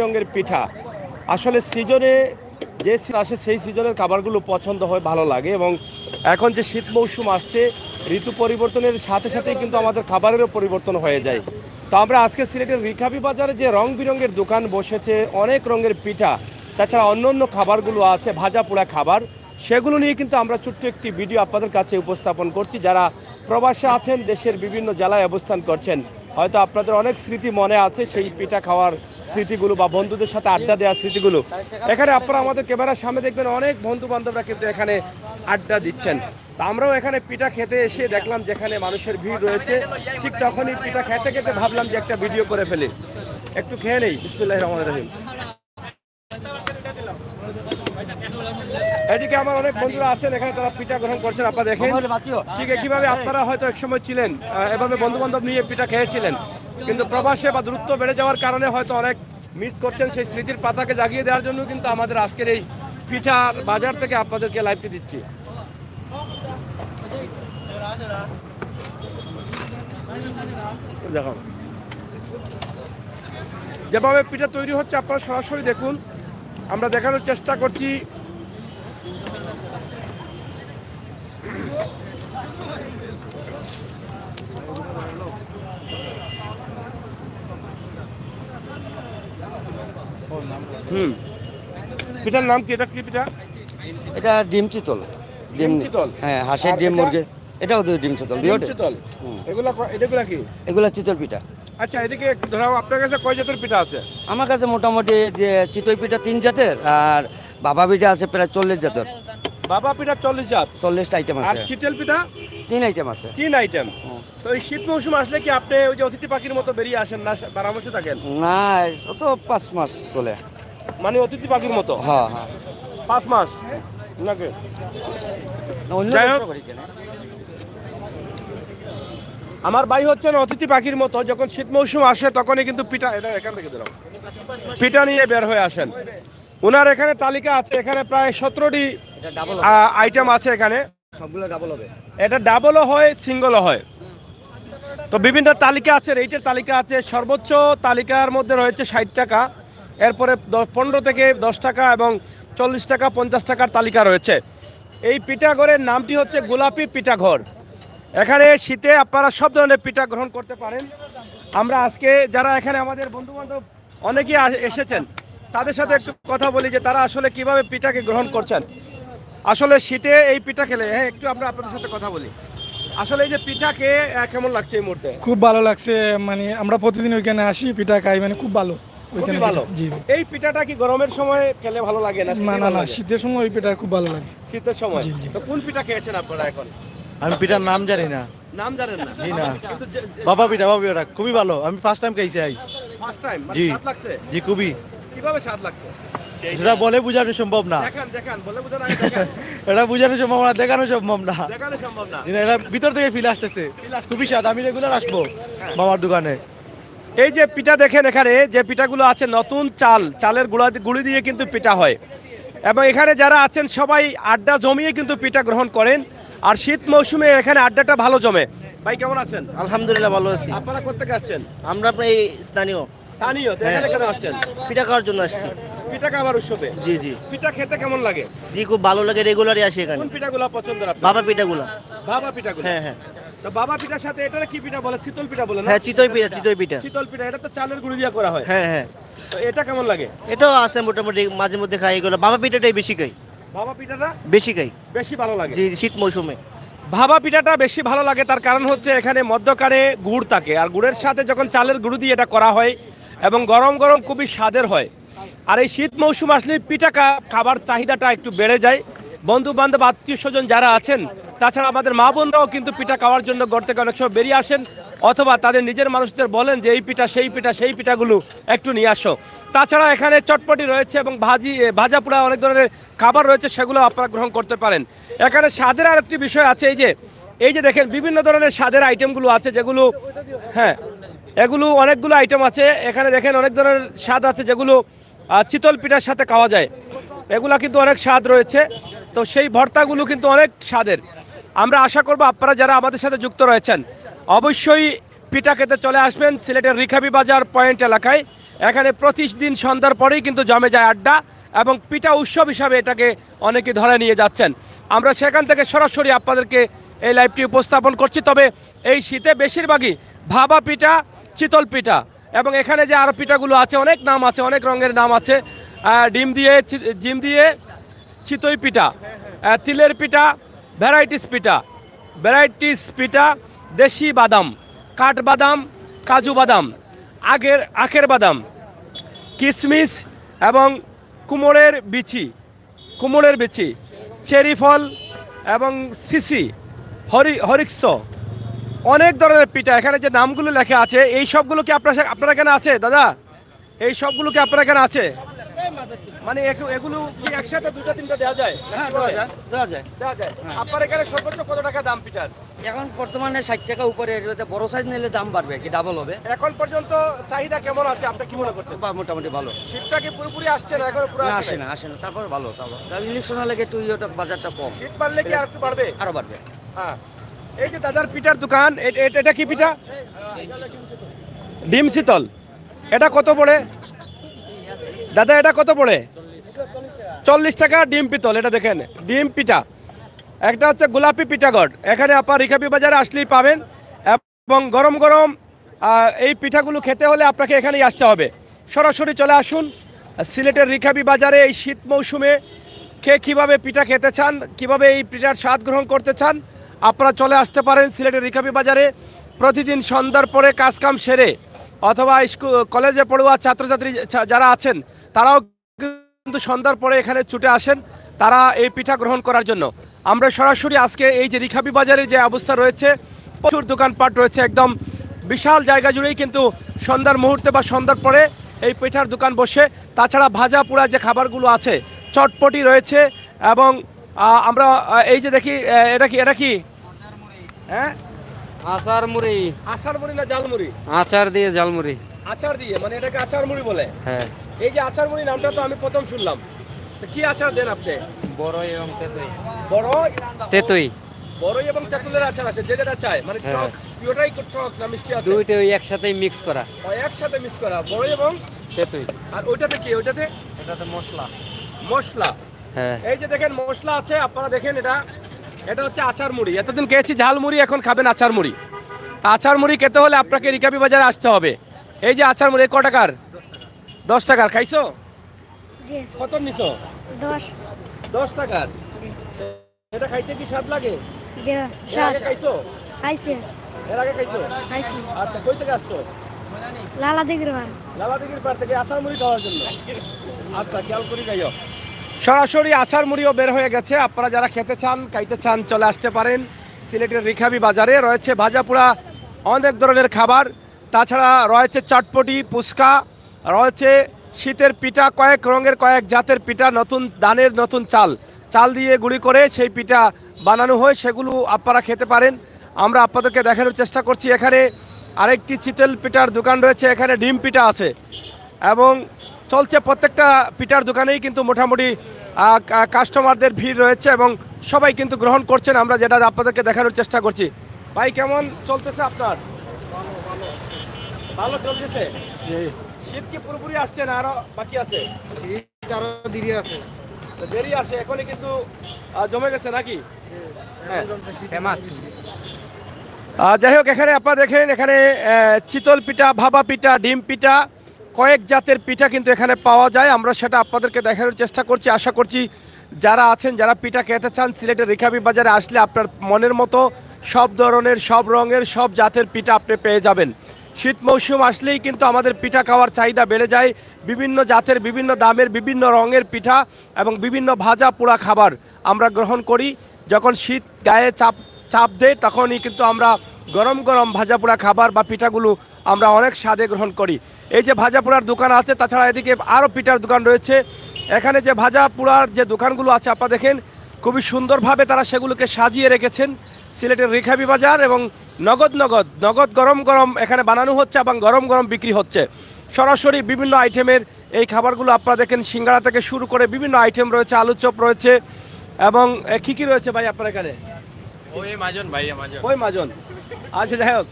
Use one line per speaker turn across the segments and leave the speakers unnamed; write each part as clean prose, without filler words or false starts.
রঙের পিঠা আসলে সিজনে যে আসে সেই সিজনের খাবারগুলো পছন্দ হয়, ভালো লাগে। এবং এখন যে শীত মৌসুম আসছে, ঋতু পরিবর্তনের সাথে সাথেই কিন্তু আমাদের খাবারেরও পরিবর্তন হয়ে যায়। তো আমরা আজকে সিলেটের রিকাবি বাজারে যে রং বিরঙের দোকান বসেছে, অনেক রঙের পিঠা, তাছাড়া অন্য অন্য খাবারগুলো আছে, ভাজা পোড়া খাবার, সেগুলো নিয়ে কিন্তু আমরা ছোট্ট একটি ভিডিও আপনাদের কাছে উপস্থাপন করছি। যারা প্রবাসে আছেন, দেশের বিভিন্ন জেলায় অবস্থান করছেন, হয়তো আপনাদের অনেক স্মৃতি মনে আছে, সেই পিঠা খাওয়ার স্মৃতিগুলো বা বন্ধুদের সাথে আড্ডা দেওয়ার স্মৃতিগুলো। এখানে আপনারা আমাদের ক্যামেরার সামনে দেখবেন অনেক বন্ধু বান্ধবরা কিন্তু এখানে আড্ডা দিচ্ছেন। তা আমরাও এখানে পিঠা খেতে এসে দেখলাম যেখানে মানুষের ভিড় রয়েছে, ঠিক তখনই পিঠা খেতে খেতে ভাবলাম যে একটা ভিডিও করে ফেলি, একটু খেয়ে নেই। বিসমিল্লাহির রহমানির রহিম। এদিকে আমার অনেক বন্ধুরা আছেন এখানে, তারা পিঠা গ্রহণ করছেন, আপনারা দেখেন ঠিক কিভাবে আপনারা হয়তো একসময় ছিলেন, এভাবে বন্ধু বান্ধব নিয়ে পিঠা খেয়েছিলেন, কিন্তু প্রবাসে বা দূরত্ব বেড়ে যাওয়ার কারণে হয়তো অনেক মিস করছেন। সেই স্মৃতির পাতাকে জাগিয়ে দেওয়ার জন্য কিন্তু আমাদের আজকের এই পিঠা বাজার থেকে আপনাদেরকে লাইভটি দিচ্ছি। যেভাবে পিঠা তৈরি হচ্ছে আপনারা সরাসরি দেখুন, আমরা দেখানোর চেষ্টা করছি। পিঠার নাম কি? এটা কি পিঠা?
এটা ডিম চিতল।
ডিম চিতল?
হ্যাঁ, হাঁসের ডিম, মুরগি, এটাও ডিম চিতল।
ডিম চিতল, এগুলা কি?
এগুলা চিতল পিঠা।
আচ্ছা, এদিকে ধরো আপনার কাছে কয় জাতের পিঠা আছে?
আমার কাছে মোটামুটি যে চিতই পিঠা 3 জাতের, আর বাবা পিঠা আছে প্রায় 40 জাতের।
বাবা পিঠা 40 জাত,
40টা আইটেম
আর
আছে।
চিতল পিঠা
3 আইটেম আছে।
3 আইটেম। তো এই শীত মৌসুম আসলে কি আপনি ওই যে অতিথি পাখির মতো বেরিয়ে আসেন না, বারামসে থাকেন?
না, ও তো 5 মাস চলে।
মানে অতিথি পাখির মতো?
হ্যাঁ হ্যাঁ,
5 মাস নাকি? যাই হোক, আমার ভাই হচ্ছেন অতিথি পাখির মতো, যখন শীত মৌসুম আসে তখনই কিন্তু পিঠা, এটা এখান থেকে দিলাম, পিঠা নিয়ে বের হয়ে আসেন। ওনার এখানে তালিকা আছে, এখানে প্রায় 17টি আইটেম আছে এখানে।
সবগুলো ডাবল হবে।
এটা ডাবলও হয়, সিঙ্গলও হয়। তো বিভিন্ন তালিকা আছে, রেটের তালিকা আছে। সর্বোচ্চ তালিকার মধ্যে রয়েছে 60 টাকা, এরপরে 15 থেকে 10 টাকা এবং 40 টাকা, 50 টাকার তালিকা রয়েছে। এই পিঠাঘরের নামটি হচ্ছে গোলাপি পিঠাঘর। এখানে শীতে আপনারা সব ধরনের পিঠা গ্রহণ করতে পারেন। আমরা আজকে যারা এখানে আমাদের বন্ধু বান্ধব অনেকেই এসেছেন, তাদের সাথে একটু কথা বলি যে তারা আসলে কিভাবে পিঠাকে গ্রহণ করছেন। আসলে শীতে এই পিঠা খেলে, হ্যাঁ একটু আমরা আপনাদের সাথে কথা বলি। আসলে এই যে পিঠা খেয়ে কেমন লাগছে এই মুহূর্তে?
খুব ভালো লাগছে, মানে আমরা প্রতিদিন ওইখানে আসি, পিঠা খাই, মানে খুব ভালো।
খুবই ভালো। এই পিঠাটা কি গরমের সময় খেলে ভালো লাগে না?
না, শীতের সময় ওই পিঠা খুব ভালো লাগে।
শীতের সময়? তো কোন পিঠা খেয়েছেন আপনারা এখন?
আমি পিঠার নাম জানি না।
নাম জানেন না?
জি না। বাবা পিঠা খুবই ভালো, আমি ফার্স্ট টাইম খাইছি।
First time?
জি।
স্বাদ লাগছে?
জি, খুবই।
কিভাবে স্বাদ লাগছে?
সেটা বলে বোঝানো সম্ভব না।
দেখান, বলে বোঝানো দেখেন।
এটা বোঝানো সম্ভব না, দেখানো সম্ভব না।
দেখানো সম্ভব না।
এটা ভিতর থেকে ফিল আসতেছে, খুবই স্বাদ। আমি রেগুলার আসবো মামার দোকানে।
এই যে পিঠা দেখেন, এখানে যে পিঠাগুলো আছে নতুন চালের গুঁড়ি দিয়ে কিন্তু পিঠা হয়। এবং এখানে যারা আছেন সবাই আড্ডা জমিয়ে কিন্তু পিঠা গ্রহণ করেন। আর শীত মৌসুমে এখানে আড্ডাটা ভালো জমে। ভাই কেমন আছেন?
আলহামদুলিল্লাহ, ভালো আছি।
আপনারা কোথেকে আসছেন?
আমরা আপনার এই স্থানীয়
স্থানীয়? তো এখানে কেন আসছেন?
পিঠা খাওয়ার জন্য আসছি।
পিঠা খাবার উৎসবে?
জি জি
পিঠা খেতে কেমন লাগে?
জি, খুব ভালো লাগে, রেগুলারই আসি এখানে।
কোন পিঠাগুলো পছন্দ আপনার?
বাবা পিঠাগুলো।
বাবা পিঠাগুলো?
হ্যাঁ হ্যাঁ
তো বাবা পিঠার সাথে এটা কি পিঠা বলে? শীতল পিঠা বলে না?
হ্যাঁ, চিতই পিঠা।
শীতল পিঠা, এটা তো চালের গুঁড়ি দিয়ে করা হয়।
হ্যাঁ হ্যাঁ,
তো এটা কেমন লাগে?
এটাও আছে মোটামুটি, মাঝে মধ্যে খাই এগুলো। বাবা পিঠাটাই বেশি খাই।
বাবা পিঠাটা
বেশি খাই।
বেশি ভালো লাগে?
জি, শীত মৌসুমে
ভাবা পিঠাটা বেশি ভালো লাগে। তার কারণ হচ্ছে এখানে মধ্যকারে গুড় থাকে, আর গুড়ের সাথে যখন চালের গুঁড়ি দিয়ে এটা করা হয় এবং গরম গরম খুবই স্বাদের হয়। আর এই শীত মৌসুম আসলে পিঠা খাবার চাহিদাটা একটু বেড়ে যায়। বন্ধু বান্ধব, আত্মীয় স্বজন যারা আছেন, তাছাড়া আমাদের মা বোনরাও কিন্তু পিঠা খাওয়ার জন্য ঘর থেকে অনেক সময় বেরিয়ে আসেন, অথবা তাদের নিজের মানুষদের বলেন যে এই পিঠা সেই পিঠাগুলো একটু নিয়ে আসো। তাছাড়া এখানে চটপটি রয়েছে এবং ভাজা পোড়া অনেক ধরনের খাবার রয়েছে, সেগুলো আপনারা গ্রহণ করতে পারেন। এখানে স্বাদের আর একটি বিষয় আছে, এই যে দেখেন বিভিন্ন ধরনের স্বাদের আইটেমগুলো আছে, যেগুলো হ্যাঁ এগুলো অনেকগুলো আইটেম আছে এখানে। দেখেন অনেক ধরনের স্বাদ আছে যেগুলো চিতল পিঠার সাথে খাওয়া যায়। এগুলা কিন্তু অনেক স্বাদ রয়েছে। তো সেই ভর্তাগুলো কিন্তু অনেক স্বাদের। আমরা আশা করব আপনারা যারা আমাদের সাথে যুক্ত রয়েছেন অবশ্যই পিঠা খেতে চলে আসবেন সিলেটের রিকাবি বাজার পয়েন্ট এলাকায়। এখানে প্রতিদিন সন্ধ্যার পরেই কিন্তু জমে যায় আড্ডা এবং পিঠা উৎসব হিসাবে এটাকে অনেকে ধরে নিয়ে যাচ্ছেন। আমরা সেখান থেকে সরাসরি আপনাদেরকে এই লাইভটি উপস্থাপন করছি। তবে এই শীতে বেশিরভাগই ভাবা পিঠা, চিতল পিঠা এবং এখানে যে আরও পিঠাগুলো আছে অনেক নাম আছে, অনেক রঙের নাম আছে। ডিম দিয়ে চিতই পিঠা, তিলের পিঠা, ভ্যারাইটিস পিঠা, দেশি বাদাম, কাঠবাদাম, কাজু বাদাম, আখের বাদাম, কিশমিশ এবং কুমড়ের বিচি, চেরি ফল এবং সিসি, হরিক্স, অনেক ধরনের পিঠা। এখানে যে নামগুলো লেখা আছে এই সবগুলো কি আপনার এখানে আছে দাদা? এই সবগুলো কি আপনার এখানে আছে? মানে এগুলো কি একসাথে দুটো তিনটা দেওয়া যায়?
হ্যাঁ, দেওয়া যায়।
আপনার এখানে সর্বোচ্চ কত টাকা দাম পিঠার?
এখন বর্তমানে 60 টাকা উপরে, এর বড় সাইজ নিলে দাম বাড়বে, কি ডাবল হবে।
এখন পর্যন্ত চাহিদা কেমন আছে আপনি কি মনে করছেন?
বা মোটামুটি ভালো।
শীতটা কি পুরোপুরি আসছে না এখন? পুরো
আসে না। তারপর ভালো। ইলেকশন হলে একটু বাজারটা কম।
শীত বাড়লে কি আর একটু বাড়বে?
আরো বাড়বে।
হ্যাঁ, এই যে দাদার পিঠার দোকান, এটা কি পিঠা? ডিম শীতল। এটা কত পড়ে দাদা? এটা কত পড়ে? 40 টাকা ডিম পিতল। এটা দেখেন ডিম পিঠা। একটা হচ্ছে গোলাপি পিঠাগড়, এখানে আপনার রিকাবি বাজারে আসলেই পাবেন এবং গরম গরম এই পিঠাগুলো খেতে হলে আপনাকে এখানেই আসতে হবে। সরাসরি চলে আসুন সিলেটের রিকাবি বাজারে। এই শীত মৌসুমে কীভাবে পিঠা খেতে চান, কিভাবে এই পিঠার স্বাদ গ্রহণ করতে চান, আপনারা চলে আসতে পারেন সিলেটের রিকাবি বাজারে। প্রতিদিন সন্ধ্যার পরে কাজকাম সেরে অথবা কলেজে পড়ুয়া ছাত্রছাত্রী যারা আছেন তারাও কিন্তু সন্ধ্যার পরে এখানে ছুটে আসেন তারা এই পিঠা গ্রহণ করার জন্য। আমরা সরাসরি আজকে এই যে রিকাবি বাজারের যে অবস্থা রয়েছে, প্রচুর দোকানপাট রয়েছে, একদম বিশাল জায়গা জুড়েই কিন্তু সন্ধ্যার মুহূর্তে বা সন্ধ্যার পরে এই পিঠার দোকান বসে। তাছাড়া ভাজা পোড়া যে খাবারগুলো আছে, চটপটি রয়েছে এবং আমরা এই যে দেখি এটা কি হ্যাঁ
আচার মুড়ি
না জালমুড়ি?
আচার দিয়ে জালমুড়ি।
আচার দিয়ে, মানে এটাকে আচার মুড়ি বলে?
হ্যাঁ।
এই যে আচার মুড়ি নামটা তো আমি প্রথম শুনলাম। তো কি আচার দেন আপনি?
বড়ই এবং তেঁতুই।
বড়ই এবং তেঁতুলের আচার আছে, যে যেটা চায়, মানে টক পুরোটাই টক না মিষ্টি আছে?
দুইটাই একসাথেই মিক্স করা।
একসাথে মিক্স করা বড়ই এবং
তেঁতুই।
আর ওইটাতে কি? ওইটাতে মশলা।
হ্যাঁ।
এই যে দেখেন মশলা আছে, আপনারা দেখেন এটা হচ্ছে আচার মুড়ি। এতদিন খেয়েছি ঝাল মুড়ি, এখন খাবেন আচার মুড়ি। আচার মুড়ি খেতে হলে আপনাকে রিকাবি বাজারে আসতে হবে। এই যে আচার মুড়ি ক টাকার? 10 টাকার। খাইছো? কত নিছো? 10 টাকার। এটা খাইতে কি স্বাদ লাগে? খাইছো? এর আগে খাইছো? আচ্ছা, কই থেকে আসছো? লালাদিগির পাড় থেকে আচার মুড়ি খাওয়ার জন্য। আচ্ছা, খেয়াল করি যাইও। সরাসরি আচার মুড়িও বের হয়ে গেছে। আপনারা যারা খেতে চান, খাইতে চান, চলে আসতে পারেন সিলেটের রিকাবি বাজারে। রয়েছে ভাজা পোড়া অনেক ধরনের খাবার, তাছাড়া রয়েছে চটপটি, ফুচকা, রয়েছে শীতের পিঠা, কয়েক রঙের কয়েক জাতের পিঠা, নতুন দানের নতুন চাল দিয়ে গুঁড়ি করে সেই পিঠা বানানো হয়, সেগুলো আপনারা খেতে পারেন। আমরা আপনাদেরকে দেখানোর চেষ্টা করছি। এখানে আরেকটি চিতল পিঠার দোকান রয়েছে, এখানে ডিম পিঠা আছে এবং চলছে। প্রত্যেকটা পিঠার দোকানেই কিন্তু মোটামুটি কাস্টমারদের ভিড় রয়েছে এবং সবাই কিন্তু গ্রহণ করছেন। আমরা যেটা আপনাদেরকে দেখানোর চেষ্টা করছি। ভাই, কেমন চলতেছে আপনার? ভালো চলতেছে। শীত কি পুরোপুরি আসছে না আরো বাকি আছে?
শীত আরো
দেরি আসে, এখনই কিন্তু জমে গেছে নাকি? যাই হোক, এখানে আপনারা দেখেন, এখানে চিতল পিঠা, ভাবা পিঠা, ডিম পিঠা, কয়েক জাতের পিঠা কিন্তু এখানে পাওয়া যায়। আমরা সেটা আপনাদেরকে দেখানোর চেষ্টা করছি। আশা করছি যারা আছেন, যারা পিঠা খেতে চান, সিলেটের রিকাবি বাজারে আসলে আপনার মনের মতো সব ধরনের, সব রঙের, সব জাতের পিঠা আপনি পেয়ে যাবেন। শীত মৌসুম আসলেই কিন্তু আমাদের পিঠা খাওয়ার চাহিদা বেড়ে যায়। বিভিন্ন জাতের, বিভিন্ন দামের, বিভিন্ন রঙের পিঠা এবং বিভিন্ন ভাজা পোড়া খাবার আমরা গ্রহণ করি। যখন শীত গায়ে চাপ দেয় তখনই কিন্তু আমরা গরম গরম ভাজা পোড়া খাবার বা পিঠাগুলো আমরা অনেক স্বাদে গ্রহণ করি। এই যে ভাজা পোড়ার দোকান আছে, তাছাড়া এদিকে আরও পিঠার দোকান রয়েছে। এখানে যে ভাজা পোড়ার যে দোকানগুলো আছে আপনারা দেখেন, খুবই সুন্দরভাবে তারা সেগুলোকে সাজিয়ে রেখেছেন। সিলেটের রিকাবি বাজার এবং নগদ গরম এখানে বানানো হচ্ছে এবং গরম বিক্রি হচ্ছে। সরাসরি বিভিন্ন আইটেমের এই খাবারগুলো আপনারা দেখেন, সিঙ্গাড়া থেকে শুরু করে বিভিন্ন আইটেম রয়েছে, আলু চপ রয়েছে এবং কি রয়েছে ভাই আপনার এখানে? ওই মাজন। আচ্ছা, যাই হোক,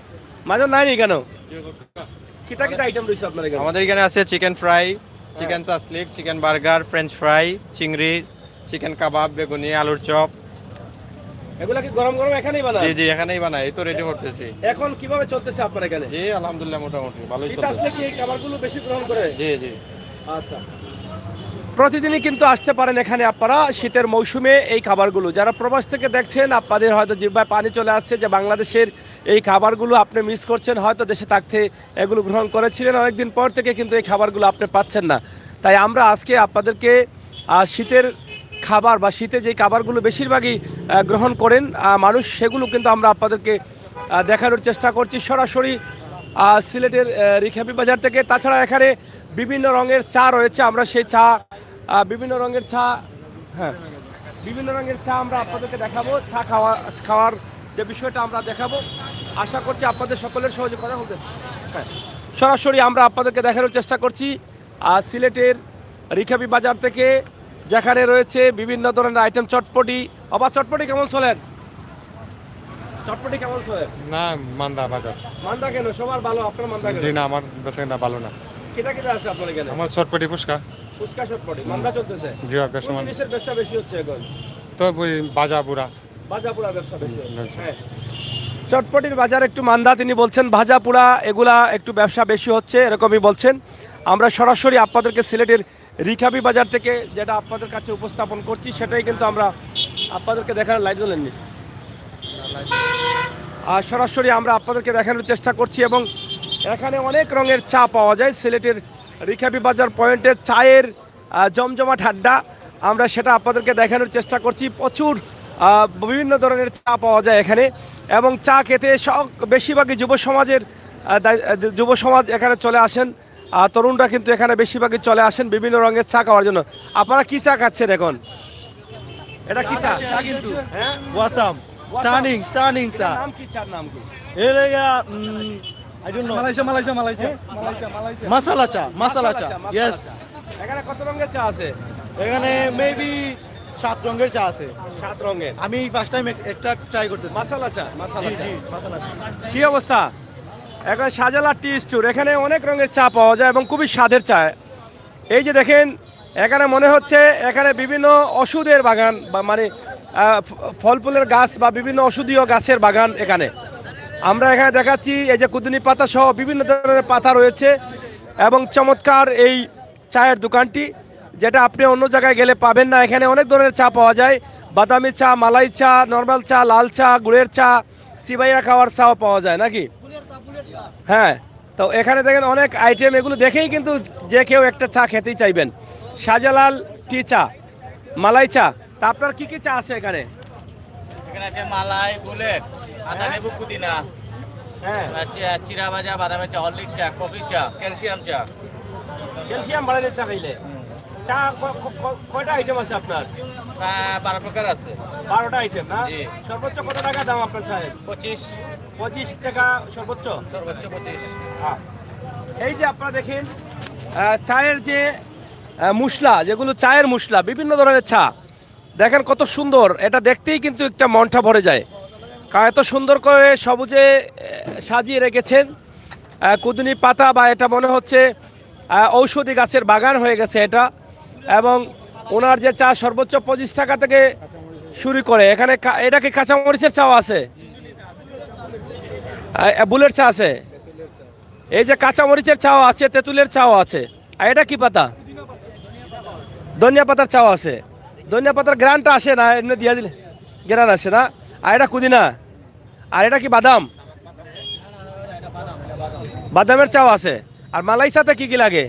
মাজন নাই নি কেন? কিটা কিটা আইটেম রয়েছে আপনার এখানে?
আমাদের এখানে আছে chicken fry, chicken shashlik, chicken burger, French fry, চিংড়ি, চিকেন কাবাব, বেগুনি, আলুর চপ।
এগুলা কি গরম গরম এখানেই বানান?
জি জি, এখানেই বানাই, এই তো রেডি করতেছি।
এখন কিভাবে চলতেছে আপনার এখানে?
জি আলহামদুলিল্লাহ মোটামুটি ভালোই
শীত
চলতেছে।
আসলে কি এই খাবারগুলো বেশি গ্রহণ করে?
জি জি।
আচ্ছা, প্রতিদিনই কিন্তু আসতে পারেন এখানে আপনারা শীতের মৌসুমে এই খাবারগুলো। যারা প্রবাস থেকে দেখছেন আপনাদের হয়তো জিহ্বায় পানি চলে আসছে যে বাংলাদেশের এই খাবারগুলো আপনি মিস করছেন, হয়তো দেশে থাকতে এগুলো গ্রহণ করেছিলেন, অনেকদিন পর থেকে কিন্তু এই খাবারগুলো আপনি পাচ্ছেন না। তাই আমরা আজকে আপনাদেরকে শীতের খাবার বা শীতে যে খাবারগুলো বেশিরভাগই গ্রহণ করেন মানুষ, সেগুলো কিন্তু আমরা আপনাদেরকে দেখানোর চেষ্টা করছি সরাসরি সিলেটের রিখাবি বাজার থেকে। তাছাড়া এখানে বিভিন্ন রঙের চা রয়েছে, আমরা সেই চা বিভিন্ন রঙের চা, হ্যাঁ বিভিন্ন রঙের চা আমরা আপনাদেরকে দেখাবো। চা খাওয়ার যে বিষয়টা আমরা দেখাবো, আশা করছি আপনাদের সকলের সহজে কথা হবে। হ্যাঁ, সরাসরি আমরা আপনাদেরকে দেখানোর চেষ্টা করছি সিলেটের রিখাবি বাজার থেকে, যেখানে রয়েছে বিভিন্ন ধরনের আইটেম। চটপটি, আবার চটপটি কেমন চলেন? চটপটি কেমন চলে?
না মান্দা বাজার।
মান্দা কেন? সবার ভালো, আপনার মান্দা কেন?
জি না, আমার বেচাকেনা ভালো না।
কিটা কিটা আছে আপনার এখানে?
আমার চটপটি ফুচকা।
ফুচকা চটপটি মান্দা চলতেছে?
জি ব্যবসা
কোন জিনিসের ব্যবসা বেশি হচ্ছে এখন?
তো ওই বাজা বুড়া।
ভাজাপুরা ব্যবসা বেশি হচ্ছে। হ্যাঁ, চটপটির বাজার একটু মান্দা, তিনি বলছেন ভাজাপুরা এগুলা একটু ব্যবসা বেশি হচ্ছে, এরকমই বলছেন। আমরা সরাসরি আপনাদেরকে সিলেটের রিখাবি বাজার থেকে যেটা আপনাদের কাছে উপস্থাপন করছি, সেটাই কিন্তু আমরা আপনাদেরকে দেখানোর, লাইট জ্বলেননি, আর সরাসরি আমরা আপনাদেরকে দেখানোর চেষ্টা করছি। এবং এখানে অনেক রঙের চা পাওয়া যায় সিলেটের রিখাবি বাজার পয়েন্টে। চায়ের জমজমাট আড্ডা, আমরা সেটা আপনাদেরকে দেখানোর চেষ্টা করছি। প্রচুর বিভিন্ন ধরনের চা পাওয়া যায় এখানে, এবং চা খেতে বেশিরভাগই যুব সমাজ এখানে চলে আসেন। তরুণরা কিন্তু এখানে বেশিরভাগই চলে আসেন বিভিন্ন রঙের চা খাওয়ার জন্য। আপনারা কি চা খাচ্ছেন এখন? এটা কি চা?
কিন্তু
হ্যাঁ,
ওয়াসাম স্টানিং চা।
নাম কি? চার নাম কি?
এর আই ডোন্ট নো। মাসালা চা। ইয়েস।
এখানে কত রঙের চা আছে?
এখানে মেবি 7 রঙের চা আছে।
7 রঙের।
আমি ফার্স্ট টাইম একটা ট্রাই করতেছি।
মাসালা চা, মাসালা
জি
চা।
জি, মাসালা চা।
কি অবস্থা? এখন শাহজালাল টি স্টোর, এখানে অনেক রঙের চা পাওয়া যায় এবং খুবই স্বাদের চা। এই যে দেখেন, এখানে মনে হচ্ছে এখানে বিভিন্ন ওষুধের বাগান, বা মানে ফল ফুলের গাছ বা বিভিন্ন ওষুধীয় গাছের বাগান এখানে আমরা এখানে দেখাচ্ছি। এই যে কুদনি পাতা সহ বিভিন্ন ধরনের পাতা রয়েছে, এবং চমৎকার এই চায়ের দোকানটি, যেটা আপনি অন্য জায়গায় গেলে পাবেন না। এখানে অনেক ধরনের চা পাওয়া যায়, বাদামি চা, মালাই চা, নর্মাল চা, লাল চা, গুড়ের চা, সিবাইয়া খাওয়ার চাও পাওয়া যায় নাকি? হ্যাঁ, তো এখানে দেখেন অনেক আইটেম, এগুলো দেখেই কিন্তু যে কেউ একটা চা খেতেই চাইবেন। শাহজালাল টি চা, মালাই চা। তা আপনার কি কি চা আছে এখানে?
এখানে আছে মালাই, বুলেট, আদা লেবু পুদিনা,
হ্যাঁ,
চিরা ভাজা, বাদামের চা, হরলিক্স চা, কফি চা, ক্যালসিয়াম চা।
ক্যালসিয়াম বাড়ানোর চা খাইলে চা কয়টা আইটেম আছে আপনার?
প্রায় 12 প্রকার আছে।
12টা আইটেম না?
জি।
সর্বোচ্চ কত টাকা দাম আপনার চায়ের? 25 টাকা সর্বোচ্চ।
সর্বোচ্চ 25।
হ্যাঁ, এই যে আপনারা দেখেন চায়ের যে মশলা, যেগুলো চায়ের মশলা, বিভিন্ন ধরনের চা দেখেন কত সুন্দর, এটা দেখতেই কিন্তু একটা মনটা ভরে যায়। কারণ এত সুন্দর করে সবুজে সাজিয়ে রেখেছেন কুদনি পাতা, বা এটা মনে হচ্ছে ঔষধি গাছের বাগান হয়ে গেছে এটা। এবং ওনার যে চা সর্বোচ্চ 25 টাকা থেকে শুরু করে। এখানে এটা কি কাঁচামরিচের চাও আছে? বুলেট চা আছে, এই যে কাঁচামরিচের চাও আছে, তেঁতুলের চাও আছে। আর এটা কি পাতা? ধনিয়া পাতার চাও আছে। ধনিয়া পাতার গ্রানটা আসে না, এমনি দিয়া দিলে গ্রান আসে না। আর এটা কুদিনা। আর এটা কি বাদাম? বাদামের চাও আছে। আর মালাই সাথে কি কি লাগে?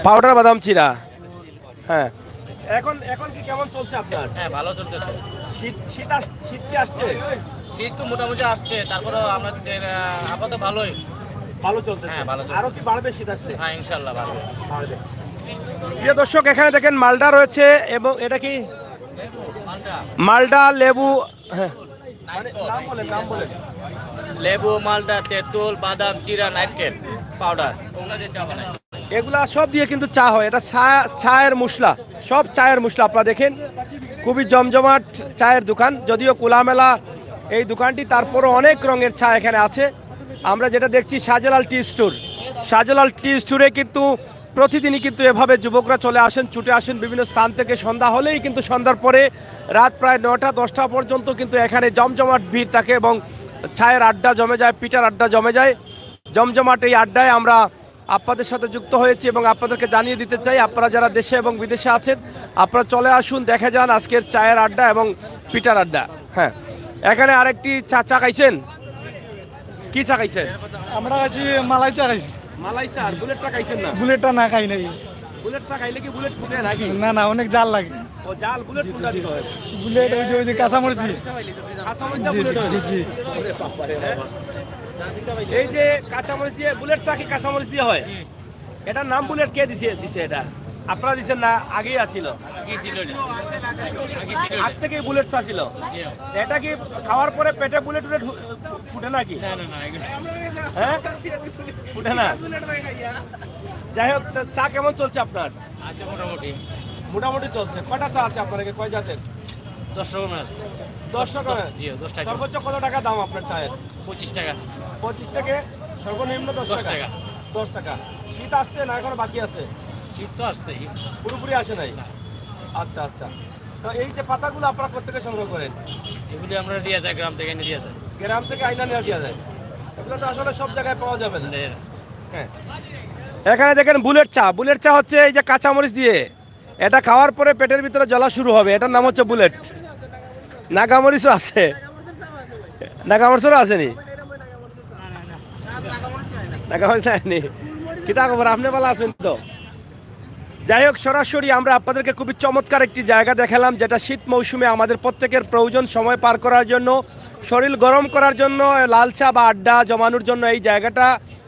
পাউডার বাদাম চিরা। হ্যাঁ, এখন কি কেমন চলছে আপনার?
হ্যাঁ, ভালো চলতেছে।
শীত কি আসছে?
শীত তো মোটামুটি আসছে, তারপরে আমাদের আপাতত ভালোই।
ভালো চলতেছে।
হ্যাঁ, ভালো চলতেছে।
আরো কি বাড়বে শীত আসলে?
হ্যাঁ, ইনশাল্লাহ বাড়বে।
প্রিয় দর্শক, এখানে দেখেন মালটা রয়েছে, এবং এটা কি মালটা, লেবু, হ্যাঁ নাম বলেন।
লেবু, মালটা, তেঁতুল, বাদাম, চিরা, নারকেল পাউডার, ওগুলো দিয়ে চা বানাই।
এগুলা সব দিয়ে কিন্তু চা হয়। এটা চায়ের মশলা, সব চায়ের মশলা। আপনারা দেখেন খুবই জমজমাট চায়ের দোকান, যদিও খোলামেলা এই দোকানটি, তারপরও অনেক রঙের চা এখানে আছে। আমরা যেটা দেখছি শাহজালাল টি স্টোর। শাহজালাল টি স্টোরে কিন্তু প্রতিদিনই কিন্তু এভাবে যুবকরা চলে আসেন, ছুটে আসেন বিভিন্ন স্থান থেকে। সন্ধ্যা হলেই কিন্তু সন্ধ্যার পরে রাত প্রায় 9টা 10টা পর্যন্ত কিন্তু এখানে জমজমাট ভিড় থাকে এবং চায়ের আড্ডা জমে যায়, পিঠার আড্ডা জমে যায়। জমজমাট এই আড্ডায় আমরা আপনাদের সাথে যুক্ত হয়েছি এবং আপনাদেরকে জানিয়ে দিতে চাই, আপনারা যারা দেশে এবং বিদেশে আছেন আপনারা চলে আসুন, দেখে যান আজকের চায়ের আড্ডা এবং পিঠার আড্ডা। হ্যাঁ, এখানে আরেকটি চা খাইছেন? কি চা খাইছেন?
আমরা কাছে মালাই চা খাইছি।
মালাই চা। আর বুলেটটা খাইছেন না?
বুলেটটা না খাই নাই।
বুলেট চা খাইলে কি বুলেট ফুটে নাকি?
না না, অনেক জাল লাগে।
ও জাল বুলেট ফুটা দিতে হয়।
বুলেট ওই যে কাঁচামরিচ দিয়ে।
কাঁচামরিচ দিয়ে বুলেট হয়?
জি।
ওরে বাবা রে বাবা। এই যে কাঁচামরিচ দিয়ে বুলেট চা কি কাঁচামরিচ দিয়ে হয়? এটার নাম বুলেট কে দিছে এটা? আপনারা দিছেন না আগেই আছিল? আগ থেকে বুলেট চা ছিল। এটা কি খাওয়ার পরে পেটে বুলেট ফুটে নাকি? হ্যাঁ, ফুটে না। যাই হোক, চা কেমন চলছে আপনার?
আছে মোটামুটি।
মোটামুটি চলছে। কয়টা চা আছে আপনার? কয় জাতের?
10 টাকা মাছ।
10 টাকা?
জি, 10 টাকা।
সর্বোচ্চ কত টাকা দাম আপনার চায়ের?
25 টাকা।
25 থেকে সর্বনিম্ন 10 টাকা। 10 টাকা। শীত আসছে না এখনো বাকি আছে?
শীত তো আসছে।
পুরোপুরি আসে নাই? আচ্ছা আচ্ছা। তো এই যে পাতাগুলো আপনারা কোথেকে সংগ্রহ করেন?
এগুলি আমরা দিয়ে যায়, গ্রাম থেকে এনে দিয়ে যায়।
গ্রাম থেকে আইনা নেওয়া দেওয়া যায়? এগুলো তো আসলে সব জায়গায় পাওয়া যাবে না। হ্যাঁ, এখানে দেখেন বুলেট চা। বুলেট চা হচ্ছে এই যে কাঁচামরিচ দিয়ে, এটা খাওয়ার পরে পেটের ভিতরে জ্বলা শুরু হবে, এটার নাম হচ্ছে বুলেট। নাগামরিচও আছে? নাগামরিচও আসেনি? নাগামরিচ নেয়নি? কিতা খবর, আপনি ভালো আছেন তো? যাই হোক, সরাসরি আমরা আপনাদেরকে খুবই চমৎকার একটি জায়গা দেখালাম, যেটা শীত মৌসুমে আমাদের প্রত্যেকের প্রয়োজন সময় পার করার জন্য, শরীর গরম করার জন্য, লাল চা বা আড্ডা জমানোর জন্য। এই জায়গাটা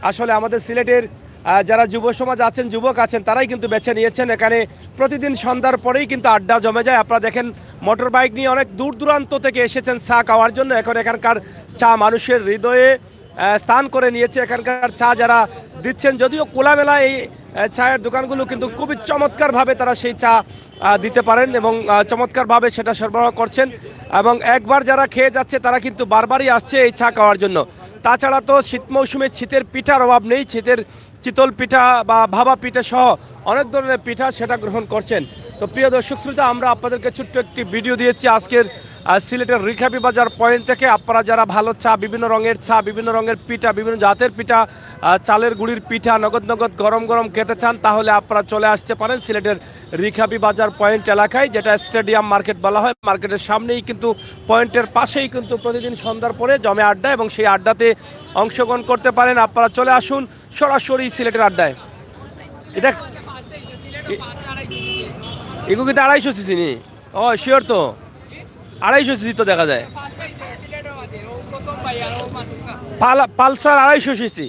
আসলে আমাদের সিলেটের যারা যুব সমাজ আছেন, যুবক আছেন, তারাই কিন্তু বেছে নিয়েছেন। এখানে প্রতিদিন সন্ধ্যার পরেই কিন্তু আড্ডা জমে যায়। আপনারা দেখেন মোটর বাইক নিয়ে অনেক দূর দূরান্ত থেকে এসেছেন চা খাওয়ার জন্য। এখন এখানকার চা মানুষের হৃদয়ে স্থান করে নিয়েছে। এখানকার চা যারা দিচ্ছেন, যদিও খোলামেলা এই চায়ের দোকানগুলো, কিন্তু খুবই চমৎকারভাবে তারা সেই চা দিতে পারেন এবং চমৎকারভাবে সেটা সরবরাহ করছেন। এবং একবার যারা খেয়ে যাচ্ছে তারা কিন্তু বারবারই আসছে এই চা খাওয়ার জন্য। তাছাড়া তো শীত মৌসুমে শীতের পিঠার অভাব নেই। শীতের চিতল পিঠা বা ভাবা পিঠা সহ অনেক ধরনের পিঠা সেটা গ্রহণ করছেন। তো প্রিয় দর্শক শ্রোতা, আমরা আপনাদেরকে ছোট্ট একটি ভিডিও দিয়েছি আজকের সিলেটের রিখাবি বাজার পয়েন্ট থেকে। আপনারা যারা ভালো চা, বিভিন্ন রঙের চা, বিভিন্ন রঙের পিঠা, বিভিন্ন জাতের পিঠা, চালের গুঁড়ির পিঠা নগদ নগদ গরম গরম খেতে চান, তাহলে আপনারা চলে আসতে পারেন সিলেটের রিখাবি বাজার পয়েন্ট এলাকায়, যেটা স্টেডিয়াম মার্কেট বলা হয়। মার্কেটের সামনেই কিন্তু, পয়েন্টের পাশেই কিন্তু প্রতিদিন সন্ধ্যার পরে জমে আড্ডা, এবং সেই আড্ডাতে অংশগ্রহণ করতে পারেন। আপনারা চলে আসুন সরাসরি সিলেটের আড্ডায়। এটা এগুলো কিন্তু 250 সিসি নি? ও শিওর তো, 250 সিসি তো দেখা যায়। পালসার 250 সিসি,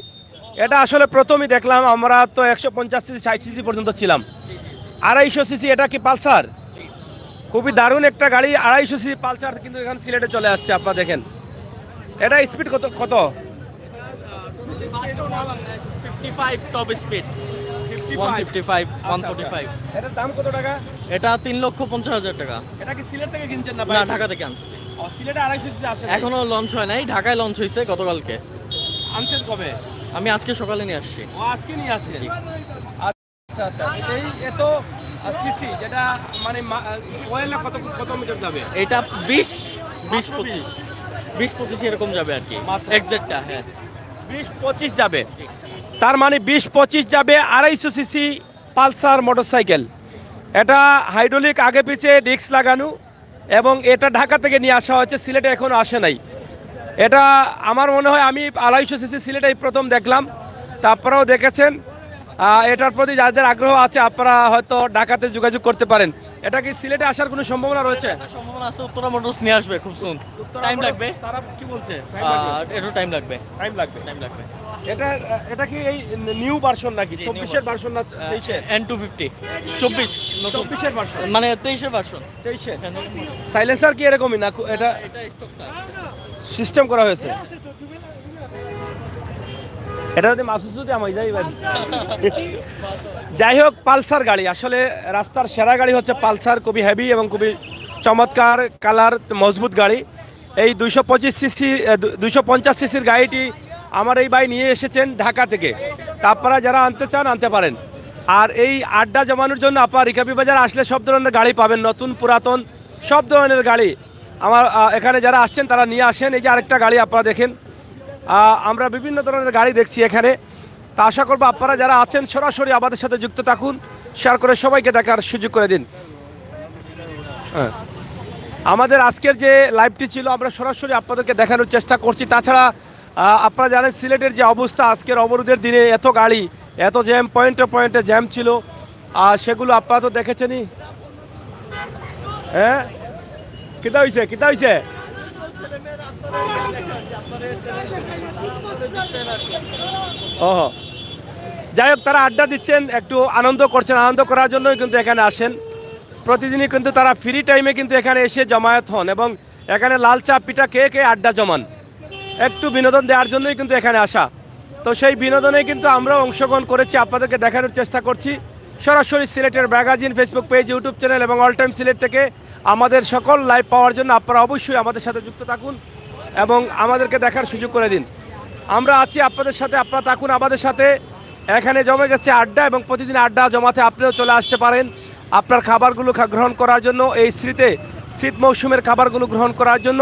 এটা আসলে প্রথমই দেখলাম। আমরা তো 150 সিসি 60 সিসি পর্যন্ত ছিলাম। 250 সিসি, এটা কি পালসার? খুবই দারুণ একটা গাড়ি। 250 সিসি পালসার কিন্তু এখানে সিলেটে চলে আসছে। আপনারা দেখেন এটা স্পিড কত?
55 টপ স্পিড। 155 145।
এটার দাম কত টাকা?
এটা 3,50,000 টাকা।
এটা কি সিলেট থেকে কিনছেন না?
না, ঢাকা থেকে আনছি।
ও, সিলেটে 250 সিসি আসে না?
এখনো লঞ্চ হয় নাই, ঢাকায় লঞ্চ হয়েছে গতকালকে।
আনছেন কবে?
আমি আজকে সকালে নিয়ে আসছি।
ও, আজকে নিয়ে আসছেন? আচ্ছা আচ্ছা। এই এত সিসি, যেটা মানে ওয়েল কত কত মিটার যাবে?
এটা 20-25 এরকম যাবে আর কি, এক্সাক্টটা। হ্যাঁ,
20-25 যাবে। তার মানে 20-25 যাবে 250 সিসি পালসার মোটরসাইকেল। এটা হাইড্রোলিক আগে পিছে ডিস্ক লাগানো, এবং এটা ঢাকা থেকে নিয়ে আসা হয়েছে, সিলেটে এখনো আসে নাই। এটা আমার মনে হয় আমি 250 সিসি সিলেটেই প্রথম দেখলাম। তারপরেও দেখেছেন। এটার প্রতি যাদের আগ্রহ আছে আপনারা হয়তো ঢাকাতে যোগাযোগ করতে পারেন। এটা কি সিলেটে আসার কোনো সম্ভাবনা রয়েছে?
সম্ভাবনা আছে। উত্তরা মোটরস নিয়ে আসবে খুব সুন। টাইম লাগবে।
তারা কি বলছে?
একটু টাইম লাগবে।
এটা কি এই নিউ ভার্সন নাকি? 24-এর ভার্সন না 23-এর?
N250 24 নতুন
24-এর ভার্সন,
মানে 23-এর ভার্সন।
23-এর সাইলেন্সার কি এরকমই না? এটা সিস্টেম করা হয়েছে। এটা যদি মাসুস যদি আমি যাই বাড়ি। যাই হোক, পালসার গাড়ি আসলে রাস্তার সেরা গাড়ি হচ্ছে পালসার। খুবই হেভি এবং খুবই চমৎকার কালার, মজবুত গাড়ি। এই 250 সিসি 250 সিসির গাড়িটি আমার এই ভাই নিয়ে এসেছেন ঢাকা থেকে, তা আপনারা যারা আনতে চান আনতে পারেন। আর এই আড্ডা জমানোর জন্য আপনারা রিকাবি বাজার আসলে সব ধরনের গাড়ি পাবেন, নতুন পুরাতন সব ধরনের গাড়ি। আমার এখানে যারা আসছেন তারা নিয়ে আসেন। এই যে আরেকটা গাড়ি আপনারা দেখেন, আমরা বিভিন্ন ধরনের গাড়ি দেখছি এখানে। তা আশা করবো আপনারা যারা আছেন সরাসরি আমাদের সাথে যুক্ত থাকুন, শেয়ার করে সবাইকে দেখার সুযোগ করে দিন। হ্যাঁ, আমাদের আজকের যে লাইভটি ছিল আমরা সরাসরি আপনাদেরকে দেখানোর চেষ্টা করছি। তাছাড়া আপনারা জানেন সিলেটের যে অবস্থা, আজকের অবরোধের দিনে এত গাড়ি, এত জ্যাম, পয়েন্টে পয়েন্টে জ্যাম ছিল, আর সেগুলো আপনারা তো দেখেছেনই। হ্যাঁ, কিতা হয়েছে কিতা হয়েছে? ও যাই হোক, তারা আড্ডা দিচ্ছেন, একটু আনন্দ করছেন, আনন্দ করার জন্যই কিন্তু এখানে আসেন। প্রতিদিনই কিন্তু তারা ফ্রি টাইমে কিন্তু এখানে এসে জমায়েত হন এবং এখানে লাল চা পিঠা খেয়ে আড্ডা জমান, একটু বিনোদন দেওয়ার জন্যই কিন্তু এখানে আসা। তো সেই বিনোদনে কিন্তু আমরাও অংশগ্রহণ করেছি, আপনাদেরকে দেখানোর চেষ্টা করছি। সরাসরি সিলেটের magazine Facebook page, YouTube channel এবং অল টাইম সিলেট থেকে আমাদের সকল লাইভ পাওয়ার জন্য আপনারা অবশ্যই আমাদের সাথে যুক্ত থাকুন এবং আমাদেরকে দেখার সুযোগ করে দিন। আমরা আছি আপনাদের সাথে, আপনারা থাকুন আমাদের সাথে। এখানে জমে গেছে আড্ডা এবং প্রতিদিন আড্ডা জমাতে আপনিও চলে আসতে পারেন আপনার খাবারগুলো গ্রহণ করার জন্য, এই শীত মৌসুমের খাবারগুলো গ্রহণ করার জন্য।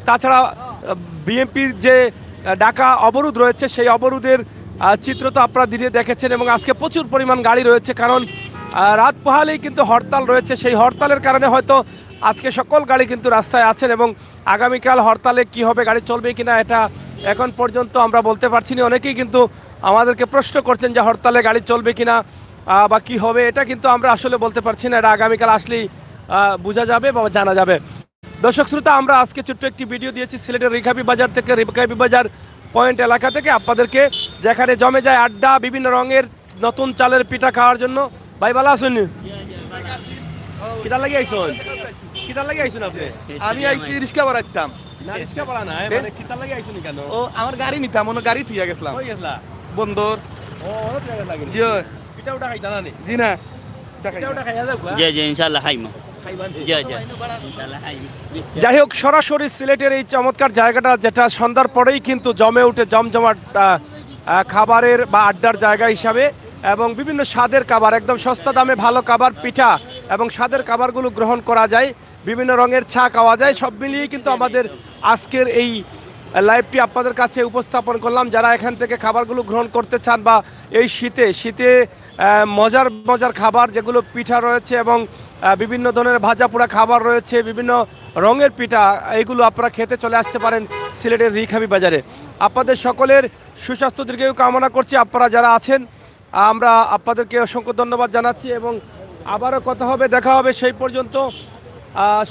তাছাড়া বিএনপির যে ঢাকা অবরোধ রয়েছে সেই অবরোধের চিত্র তো আপনারা দিনে দেখেছেন এবং আজকে প্রচুর পরিমাণ গাড়ি রয়েছে, কারণ রাত পোহালেই কিন্তু হরতাল রয়েছে। সেই হরতালের কারণে হয়তো আজকে সকল গাড়ি কিন্তু রাস্তায় আছেন এবং আগামীকাল হরতালে কি হবে, গাড়ি চলবে কিনা এটা এখন পর্যন্ত আমরা বলতে পারছি না। অনেকেই কিন্তু আমাদেরকে প্রশ্ন করছেন যে হরতালে গাড়ি চলবে কিনা বা কি হবে, এটা কিন্তু আমরা আসলে বলতে পারছি না, এটা আগামীকাল আসলেই বোঝা যাবে বা জানা যাবে। দর্শক শ্রোতা, আমরা আজকে ছোট্ট একটি ভিডিও দিয়েছি সিলেটের রিকাবি বাজার থেকে, রিকাবি বাজার পয়েন্ট এলাকা থেকে আপনাদেরকে, যেখানে জমে যায় আড্ডা, বিভিন্ন রঙের নতুন চালের পিঠা খাওয়ার জন্য। ভাই ভালো আছেন? কিটা লাগিয়ে আইসুন? কিটা লাগিয়ে আইসুন আপনি?
আমি আইছি রিক্সা বাড়াইতাম।
না রিক্সা পালা না, মানে কিটা লাগিয়ে আইসুন কেন?
ও আমার গাড়ি নিতাম, অন্য গাড়ি থুইয়া গেছিলাম
হয়ে গেছলা
বন্দর।
ও অনেক জায়গা লাগে
জি
পিঠা উঠা খাইতা না নি?
জি না
পিঠা উঠা খাইয়া যাও
জি জি ইনশাআল্লাহ খাইমু।
খাইবান
জি জি ইনশাআল্লাহ খাইমু।
যাই হোক, সরাসরি সিলেটের এই চমৎকার জায়গাটা, যেটা সন্ধ্যার পরেই কিন্তু জমে উঠে জমজমাট খাবারের বা আড্ডার জায়গা হিসাবে, এবং বিভিন্ন স্বাদের খাবার, একদম সস্তা দামে ভালো খাবার, পিঠা এবং স্বাদের খাবারগুলো গ্রহণ করা যায়, বিভিন্ন রঙের চা খাওয়া যায়। সব মিলিয়েই কিন্তু আমাদের আজকের এই লাইভটি আপনাদের কাছে উপস্থাপন করলাম। যারা এখান থেকে খাবারগুলো গ্রহণ করতে চান বা এই শীতে মজার মজার খাবার যেগুলো পিঠা রয়েছে এবং বিভিন্ন ধরনের ভাজা পোড়া খাবার রয়েছে, বিভিন্ন রঙের পিঠা, এইগুলো আপনারা খেতে চলে আসতে পারেন সিলেটের রিকাবি বাজারে। আপনাদের সকলের সুস্বাস্থ্য দীর্ঘায়ু কামনা করছি। আপনারা যারা আছেন আমরা আপনাদেরকে অসংখ্য ধন্যবাদ জানাচ্ছি এবং আবারও কথা হবে, দেখা হবে। সেই পর্যন্ত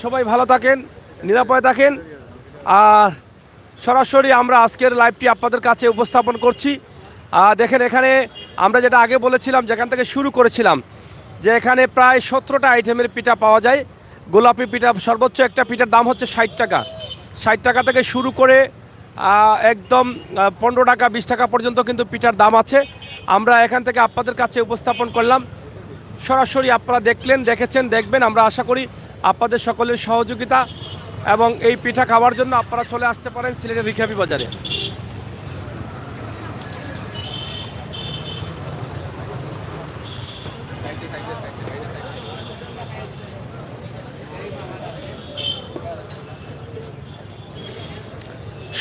সবাই ভালো থাকেন, নিরাপদে থাকেন। আর সরাসরি আমরা আজকের লাইভটি আপনাদের কাছে উপস্থাপন করছি। দেখেন, এখানে আমরা যেটা আগে বলেছিলাম, যেখান থেকে শুরু করেছিলাম, যে এখানে প্রায় 17টা আইটেমের পিঠা পাওয়া যায়। গোলাপি পিঠা সর্বোচ্চ একটা পিঠার দাম হচ্ছে 60 টাকা। 60 টাকা থেকে শুরু করে একদম 15 টাকা 20 টাকা পর্যন্ত কিন্তু পিঠার দাম আছে। আমরা এখান থেকে আপনাদের কাছে উপস্থাপন করলাম। সরাসরি আপনারা দেখেছেন, দেখবেন। আমরা আশা করি আপনাদের সকলের সহযোগিতা এবং এই পিঠা খাওয়ার জন্য আপনারা চলে আসতে পারেন সিলেটের রিকাবি বাজারে।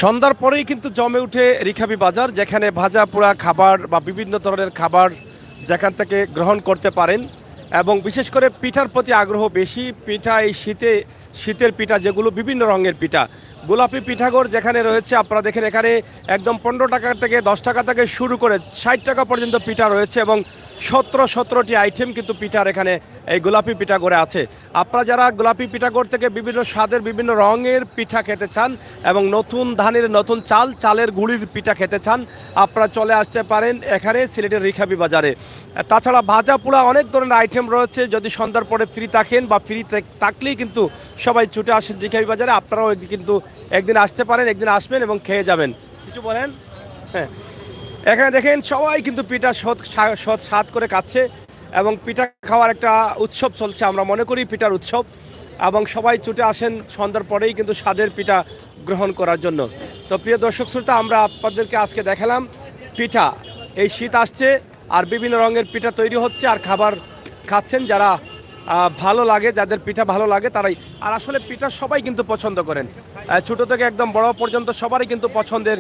সন্ধ্যার পরেই কিন্তু জমে উঠে রিকাবি বাজার, যেখানে ভাজা পোড়া খাবার বা বিভিন্ন ধরনের খাবার যেখান থেকে গ্রহণ করতে পারেন এবং বিশেষ করে পিঠার প্রতি আগ্রহ বেশি। পিঠা এই শীতের পিঠা, যেগুলো বিভিন্ন রঙের পিঠা, গোলাপি পিঠাগড় যেখানে রয়েছে, আপনারা দেখেন এখানে একদম 15 টাকা থেকে 10 টাকা থেকে শুরু করে 60 টাকা পর্যন্ত পিঠা রয়েছে এবং 17টি আইটেম কিন্তু পিঠার এখানে এই গোলাপি পিঠাগড়ে আছে। আপনারা যারা গোলাপি পিঠাগড় থেকে বিভিন্ন স্বাদের বিভিন্ন রঙের পিঠা খেতে চান এবং নতুন ধানের নতুন চালের গুঁড়ির পিঠা খেতে চান, আপনারা চলে আসতে পারেন এখানে সিলেটের রিকাবি বাজারে। তাছাড়া ভাজা পোড়া অনেক ধরনের আইটেম রয়েছে। যদি সন্ধ্যার পরে ফ্রি থাকেন বা ফ্রি থাকলেই কিন্তু সবাই ছুটে আসেন রিকাবি বাজারে। আপনারাও কিন্তু একদিন আসতে পারেন, একদিন আসবেন এবং খেয়ে যাবেন। কিছু বলেন? হ্যাঁ, এখানে দেখেন সবাই কিন্তু পিঠা স্বাদ করে খাচ্ছে এবং পিঠা খাওয়ার একটা উৎসব চলছে। আমরা মনে করি পিঠার উৎসব। এবং সবাই ছুটে আসেন সন্ধ্যার পরেই কিন্তু স্বাদের পিঠা গ্রহণ করার জন্য। তো প্রিয় দর্শক শ্রোতা, আমরা আপনাদেরকে আজকে দেখালাম পিঠা। এই শীত আসছে আর বিভিন্ন রঙের পিঠা তৈরি হচ্ছে আর খাবার খাচ্ছেন যারা ভালো লাগে, যাদের পিঠা ভালো লাগে তারাই। আর আসলে পিঠা সবাই কিন্তু পছন্দ করেন, ছোট থেকে একদম বড় পর্যন্ত সবারই কিন্তু পছন্দের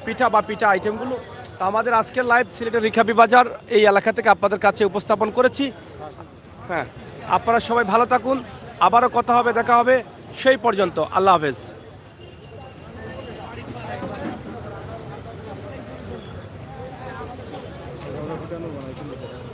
পিঠা বা পিঠা আইটেমগুলো। তো আমাদের আজকের লাইভ সিলেটের রিখাবি বাজার এই এলাকা থেকে আপনাদের কাছে উপস্থাপন করেছি। হ্যাঁ, আপনারা সবাই ভালো থাকুন, আবারও কথা হবে, দেখা হবে, সেই পর্যন্ত আল্লাহ হাফেজ।